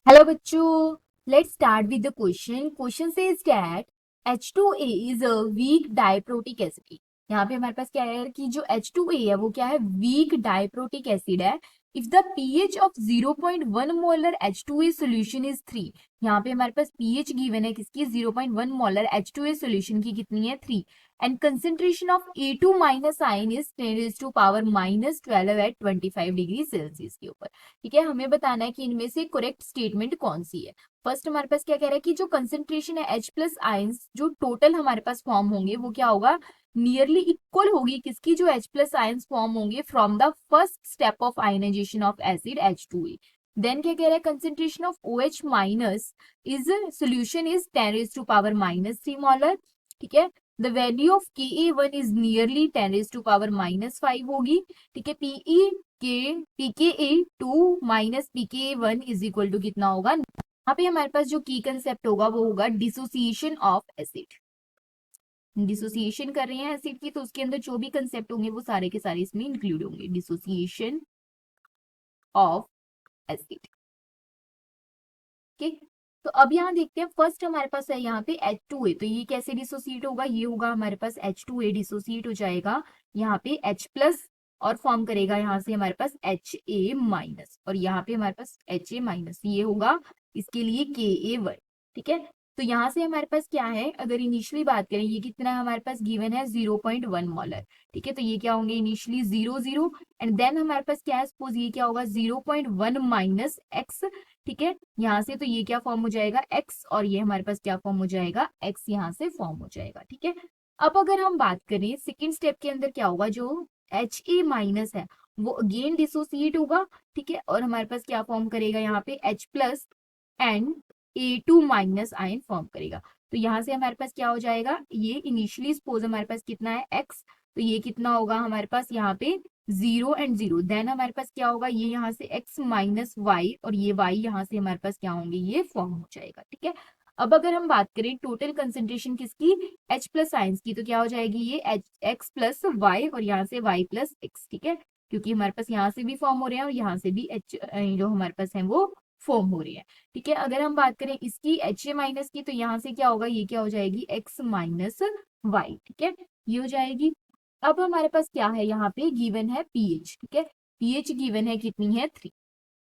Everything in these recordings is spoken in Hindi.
हेलो बच्चों, let's start with the question. Question says that H2A is a weak diprotic acid. यहाँ पे हमारे पास क्या है कि जो H2A है वो क्या है, वीक डाइप्रोटिक एसिड है। If the pH of 0.1 molar H2A solution is 3। यहाँ पे हमारे पास pH गिवन है किसकी, 0.1 मोलर H2A सॉल्यूशन की कितनी है, 3। And concentration of A2 minus ion is 10⁻⁻12 at 25 degree Celsius के ऊपर। ठीक है, हमें बताना है कि इनमें से करेक्ट स्टेटमेंट कौन सी है। फर्स्ट हमारे पास क्या कह रहा है कि जो कंसेंट्रेशन है H प्लस आयंस जो टोटल हमारे पास फॉर्म होंगे वो क्या होगा, नियरली इक्वल होगी किसकी, जो H प्लस आयंस फॉर्म होंगे from the first step of ionisation of acid H2A। Then क्या कह रहा है, concentration of OH minus is solution is 10⁻⁻³ molar. ठीक है, the value of Ka1 is nearly 10⁻⁻5 होगी। ठीक है, pKa2 minus pKa1 is equal to कितना होगा। यहाँ पे हमारे पास जो की कंसेप्ट होगा वो होगा डिसोसिएशन ऑफ एसिड। डिसोसिएशन कर रहे हैं एसिड की, तो उसके अंदर जो भी कंसेप्ट होंगे वो सारे के सारे इसमें इंक्लूड होंगे, डिसोसिएशन ऑफ एसिड। ठीक, तो अब यहाँ देखते हैं। फर्स्ट हमारे पास है यहाँ पे H2A, तो ये कैसे डिसोसिएट होगा, ये होगा हमारे पास H2A डिसोसिएट हो जाएगा यहाँ पे H प्लस और फॉर्म करेगा यहाँ से हमारे पास HA माइनस, और यहाँ पे हमारे पास HA माइनस, ये होगा इसके लिए Ka1। ठीक है, तो यहाँ से हमारे पास क्या है, अगर इनिशियली बात करें ये कितना है हमारे पास गिवन है 0.1 मोलर। ठीक है, तो ये क्या होंगे इनिशियली 0 0 एंड देन हमारे पास क्या है, सपोज ये क्या होगा 0.1 माइनस एक्स। ठीक है, यहाँ से तो ये क्या फॉर्म हो जाएगा x, और ये हमारे पास क्या फॉर्म हो जाएगा x, यहाँ से फॉर्म हो जाएगा। ठीक है, अब अगर हम बात करें सेकेंड स्टेप के अंदर क्या होगा, जो HA माइनस है वो अगेन डिसोसिएट होगा। ठीक है, और हमारे पास क्या फॉर्म करेगा यहाँ पे H plus and A2 minus ion form करेगा। तो यहाँ से हमारे पास क्या हो जाएगा, ये इनिशियली सपोज हमारे पास कितना है x, तो ये कितना होगा हमारे पास यहाँ पे 0 और 0, देन हमारे पास क्या होगा, ये यहाँ से x माइनस वाई, और ये y यहाँ से हमारे पास क्या होंगे, ये फॉर्म हो जाएगा। ठीक है, अब अगर हम बात करें टोटल कंसेंट्रेशन किसकी, H प्लस आयंस की, तो क्या हो जाएगी, ये x प्लस वाई और यहाँ से y प्लस x। ठीक है, क्योंकि हमारे पास यहाँ से भी फॉर्म हो रहे हैं और यहाँ से भी H जो हमारे पास है वो फॉर्म हो रही है। ठीक है, अगर हम बात करें इसकी HA माइनस की, तो यहाँ से क्या होगा, ये क्या हो जाएगी x माइनस वाई। ठीक है, ये हो जाएगी। अब हमारे पास क्या है, यहाँ पे गिवन है pH। ठीक है, pH गिवन है कितनी है 3।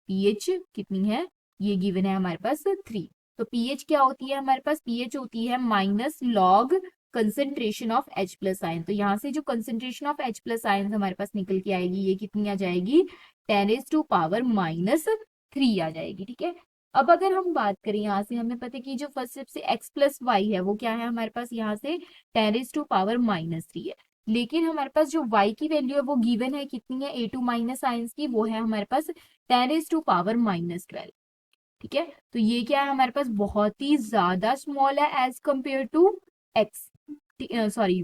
pH कितनी है, ये गिवन है हमारे पास 3। तो pH क्या होती है हमारे पास, pH होती है minus log concentration of H plus ion. तो यहाँ से जो concentration of H plus ion हमारे पास निकल के आएगी, ये कितनी आ जाएगी 10⁻⁻³ आ जाएगी। ठीक है, अब अगर हम बात करें यहाँ से, हमें पता है कि जो फर्स्ट स्टेप से x प्लस वाई है वो क्या है हमारे पास यहाँ से 10⁻⁻³ है। लेकिन हमारे पास जो y की वैल्यू है वो गिवन है कितनी है, A2 माइनस आयंस की, वो है हमारे पास 10⁻⁻12। ठीक है, तो ये क्या है हमारे पास, बहुत ही ज्यादा स्मॉल है as compare to x। Sorry,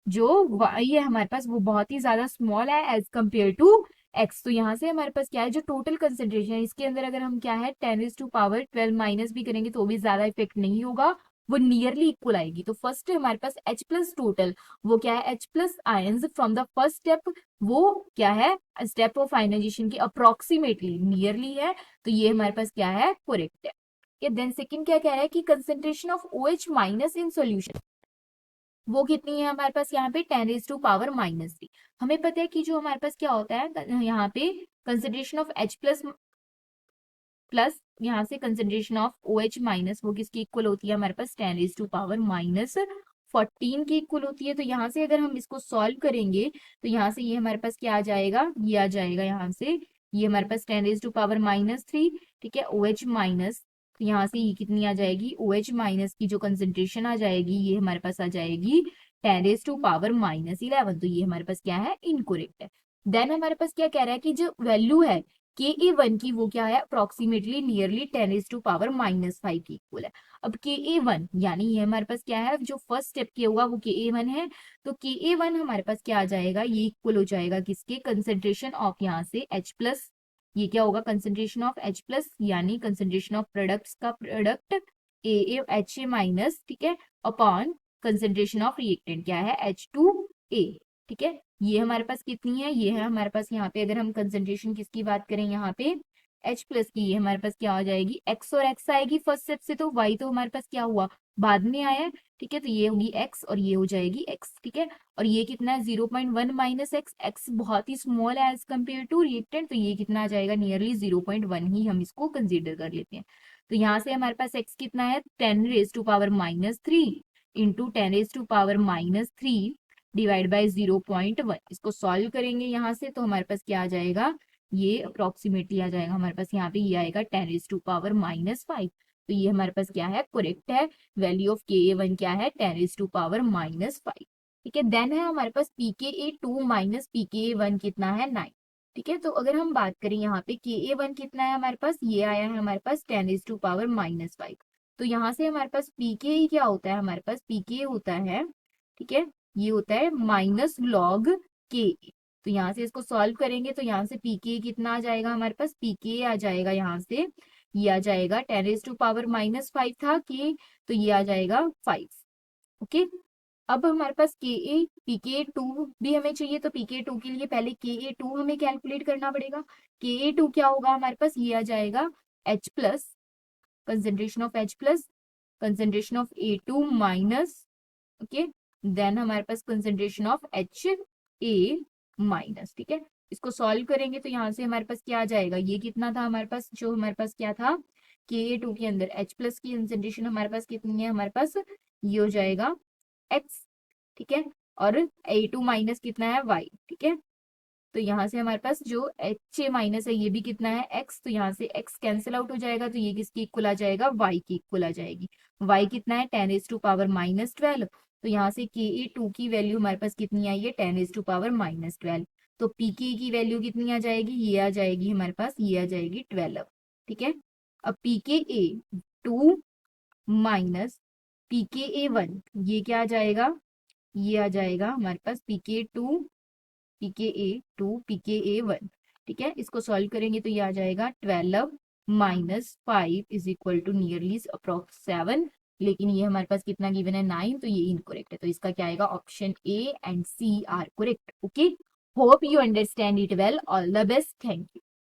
जो y है हमारे पास वो बहुत ही ज्यादा स्मॉल है एज कंपेयर टू x। तो यहाँ से हमारे पास क्या है, जो टोटल कंसेंट्रेशन है इसके अंदर अगर हम क्या है 10⁻12 माइनस भी करेंगे तो भी ज्यादा इफेक्ट नहीं होगा, वो नियरली इक्वल आएगी। तो फर्स्ट हमारे पास H प्लस टोटल, वो क्या है H plus ions from the first step, वो क्या है स्टेप ऑफ आयनाइजेशन की अप्रोक्सीमेटली नियरली है, तो ये हमारे पास क्या है करेक्ट है। देन सेकंड क्या कह रहा है कि concentration of OH minus in solution, वो कितनी है हमारे पास यहाँ पे 10⁻⁻3। हमें पता है कि जो हमारे पास क्या होता है यहाँ पे concentration of H plus plus यहाँ से कंसेंट्रेशन ऑफ OH माइनस, वो किसकी इक्वल होती है हमारे पास 10⁻⁻14 की इक्वल होती है। तो यहाँ से अगर हम इसको सॉल्व करेंगे तो यहाँ से ये हमारे पास क्या आ जाएगा, ये आ जाएगा यहाँ से, ये हमारे पास 10⁻⁻3। ठीक है, OH माइनस, तो यहाँ से ये कितनी आ जाएगी, OH माइनस की जो कंसेंट्रेशन आ जाएगी ये हमारे पास आ जाएगी 10⁻⁻11। तो ये हमारे पास क्या है इनकोरेक्ट है। देन हमारे पास क्या कह रहा है कि जो वैल्यू है Ka1 की वो क्या है अप्रोक्सीमेटली नियरली 10⁻⁻5 की इक्वल है। अब Ka1 यानी ये हमारे पास क्या है, जो फर्स्ट स्टेप किया होगा वो Ka1 है, तो Ka1 हमारे पास क्या आ जाएगा, ये इक्वल हो जाएगा किसके, कंसेंट्रेशन ऑफ यहाँ से H प्लस, ये क्या होगा कंसेंट्रेशन ऑफ H प्लस यानी कंसेंट्रेशन ऑफ प्रोडक्ट्स का प्रोडक्ट HA माइनस। ठीक है, अपॉन कंसेंट्रेशन ऑफ रिएक्टेंट क्या है H2A। ठीक है, ये हमारे पास कितनी है, ये है हमारे पास यहाँ पे, अगर हम कंसेंट्रेशन किसकी बात करें यहाँ पे एच प्लस की ये हमारे पास क्या हो जाएगी, एक्स और एक्स आएगी फर्स्ट स्टेप से, तो वाई तो हमारे पास क्या हुआ, बाद में आया है, ठीक है, तो ये होगी एक्स और ये हो जाएगी एक्स, ठीक है। और ये कितना है 0.1 माइनस एक्स, एक्स बहुत ही स्मॉल है एज कम्पेयर टू रिएक्टेंट, तो ये कितना आ जाएगा, नियरली 0.1 ही हम इसको कंसिडर कर लेते हैं। तो यहाँ से हमारे पास एक्स कितना है 10⁻³ इंटू 10⁻³ डिवाइड बाई 0.1, इसको सॉल्व करेंगे यहाँ से तो हमारे पास क्या आ जाएगा, ये अप्रोक्सीमेटली आ जाएगा हमारे पास, यहाँ पे ये आएगा 10⁻⁻5। तो ये हमारे पास क्या है, करेक्ट है। वैल्यू ऑफ Ka1 क्या है, 10⁻⁻5, ठीक है। देन है हमारे पास pKa2 माइनस pKa1 कितना है 9, ठीक है। तो अगर हम बात करें यहाँ पे Ka1 कितना है हमारे पास, ये आया है हमारे पास 10⁻⁻5। तो यहाँ से हमारे पास pKa क्या होता है, हमारे पास pKa होता है, ठीक है, ये होता है माइनस लॉग Ka। तो यहाँ से इसको सॉल्व करेंगे तो यहाँ से pKa कितना आ जाएगा हमारे पास, pKa आ जाएगा यहाँ से, ये आ जाएगा 10⁻⁻5 था के, तो ये आ जाएगा 5, ओके। अब हमारे पास pKa2 भी हमें चाहिए, तो pKa2 के लिए पहले Ka2 हमें कैलकुलेट करना पड़ेगा। Ka2 क्या होगा हमारे पास, ये आ जाएगा H plus, concentration of H plus concentration of A2 minus, okay, then हमारे पास कंसेंट्रेशन ऑफ HA माइनस, ठीक है। इसको सॉल्व करेंगे तो यहाँ से हमारे पास क्या आ जाएगा, ये कितना था हमारे पास, जो हमारे पास क्या था Ka2 के अंदर H प्लस की कंसेंट्रेशन हमारे पास कितनी है, हमारे पास ये हो जाएगा X, ठीक है, और A2 माइनस कितना है Y, ठीक है। तो यहाँ से हमारे पास जो HA माइनस है ये भी कितना है X, तो यहाँ से X कैंसिल आउट हो जाएगा, तो ये किसकी इक्वल आ जाएगा, Y की इक्वल आ जाएगी। Y कितना है 10⁻⁻12, तो यहाँ से Ka2 की वैल्यू हमारे पास कितनी आई है 10⁻⁻12, तो Pk की वैल्यू कितनी आ जाएगी, ये आ जाएगी हमारे पास, ये आ जाएगी 12, ठीक है। अब Pka2 माइनस Pka1 ये क्या आ जाएगा, ये आ जाएगा हमारे पास Pka2 Pka1, ठीक है। इसको सॉल्व करेंगे तो ये आ जाएगा 12 minus 5 is equal to nearly approx 7, लेकिन ये हमारे पास कितना गिवन है 9, तो ये इनकरेक्ट है। तो इसका क्या आएगा, option A and C are correct, okay. Hope you understand it well, all the best, thank you.